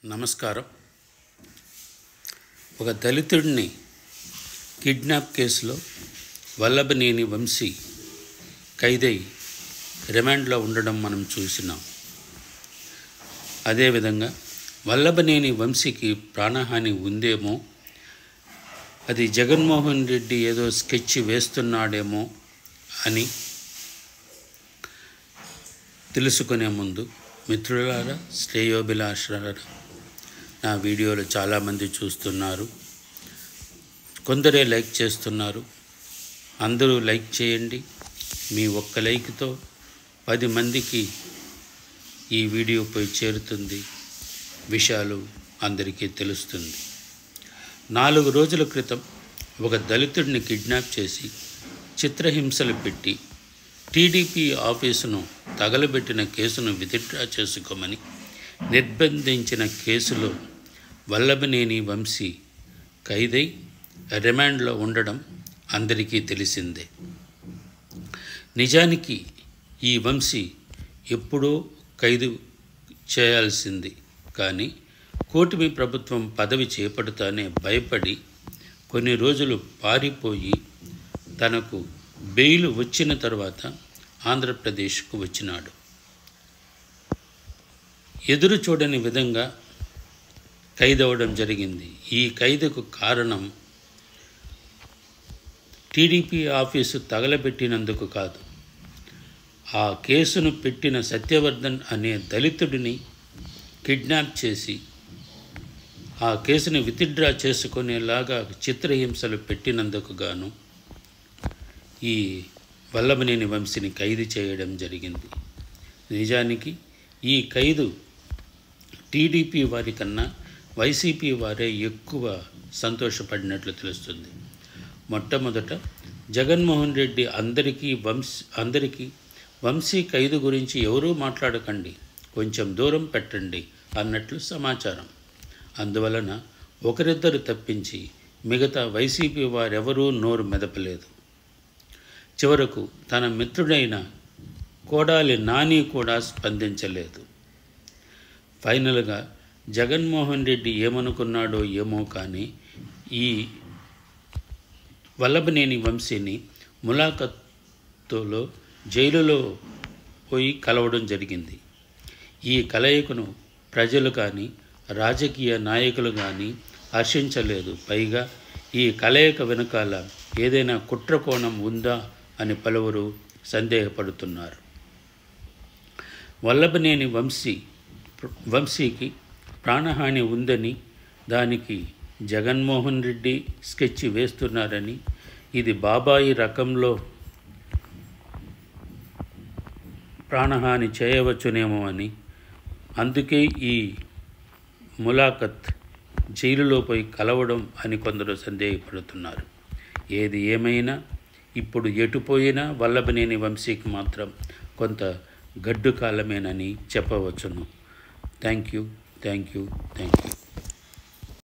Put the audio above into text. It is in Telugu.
నమస్కారం. ఒక దళితుడిని కిడ్నాప్ కేసులో వల్లభనేని వంశీ ఖైదై రిమాండ్లో ఉండడం మనం చూసినాం. అదేవిధంగా వల్లభనేని వంశీకి ప్రాణహాని ఉందేమో, అది జగన్మోహన్ రెడ్డి ఏదో స్కెచ్ వేస్తున్నాడేమో అని తెలుసుకునే ముందు మిత్రులారా, శ్రేయోభిలాషులారా, నా వీడియోలు చాలామంది చూస్తున్నారు. కొందరే లైక్ చేస్తున్నారు. అందరూ లైక్ చేయండి. మీ ఒక్క లైక్తో 10 మందికి ఈ వీడియో పోయి చేరుతుంది, విషయాలు అందరికీ తెలుస్తుంది. 4 రోజుల క్రితం ఒక దళితుడిని కిడ్నాప్ చేసి చిత్రహింసలు పెట్టి టీడీపీ ఆఫీసును తగలబెట్టిన కేసును విత్డ్రా చేసుకోమని నిర్బంధించిన కేసులో వల్లభనేని వంశీ ఖైదై రిమాండ్లో ఉండడం అందరికీ తెలిసిందే. నిజానికి ఈ వంశీ ఎప్పుడో ఖైదు చేయాల్సింది, కానీ కూటమి ప్రభుత్వం పదవి చేపడతానే భయపడి కొన్ని రోజులు పారిపోయి తనకు బెయిల్ వచ్చిన తర్వాత ఆంధ్రప్రదేశ్కు వచ్చినాడు. ఎదురు చూడని విధంగా ఖైదవడం జరిగింది. ఈ ఖైదుకు కారణం టీడీపీ ఆఫీసు తగలబెట్టినందుకు కాదు, ఆ కేసును పెట్టిన సత్యవర్ధన్ అనే దళితుడిని కిడ్నాప్ చేసి ఆ కేసుని విత్డ్రా చేసుకునేలాగా చిత్రహింసలు పెట్టినందుకు గాను ఈ వల్లభనేని వంశీని ఖైదు చేయడం జరిగింది. నిజానికి ఈ ఖైదు టీడీపీ వారి కన్నా వైసీపీ వారే ఎక్కువ సంతోషపడినట్లు తెలుస్తుంది. మొట్టమొదట జగన్మోహన్ రెడ్డి అందరికీ వంశీ ఖైదు గురించి ఎవరూ మాట్లాడకండి, కొంచెం దూరం పెట్టండి అన్నట్లు సమాచారం. అందువలన ఒకరిద్దరు తప్పించి మిగతా వైసీపీ వారెవరూ నోరు మెదపలేదు. చివరకు తన మిత్రుడైన కొడాలి నాని కూడా స్పందించలేదు. ఫైనల్గా జగన్మోహన్ రెడ్డి ఏమనుకున్నాడో ఏమో కానీ ఈ వల్లభనేని వంశీని ములాఖత్తులో జైలులో పోయి కలవడం జరిగింది. ఈ కలయికను ప్రజలు కానీ రాజకీయ నాయకులు కానీ హర్షించలేదు. పైగా ఈ కలయిక వెనుకాల ఏదైనా కుట్రకోణం ఉందా అని పలువురు సందేహపడుతున్నారు. వల్లభనేని వంశీకి ప్రాణహాని ఉందని, దానికి జగన్మోహన్ రెడ్డి స్కెచ్ వేస్తున్నారని, ఇది బాబాయి రకంలో ప్రాణహాని చేయవచ్చునేమో అని, అందుకే ఈ ములాఖత్ జైలులో పోయి కలవడం అని కొందరు సందేహపడుతున్నారు. ఏది ఏమైనా ఇప్పుడు ఎటుపోయినా వల్లభనేని వంశీకి మాత్రం కొంత గడ్డు కాలమేనని చెప్పవచ్చును. Thank you.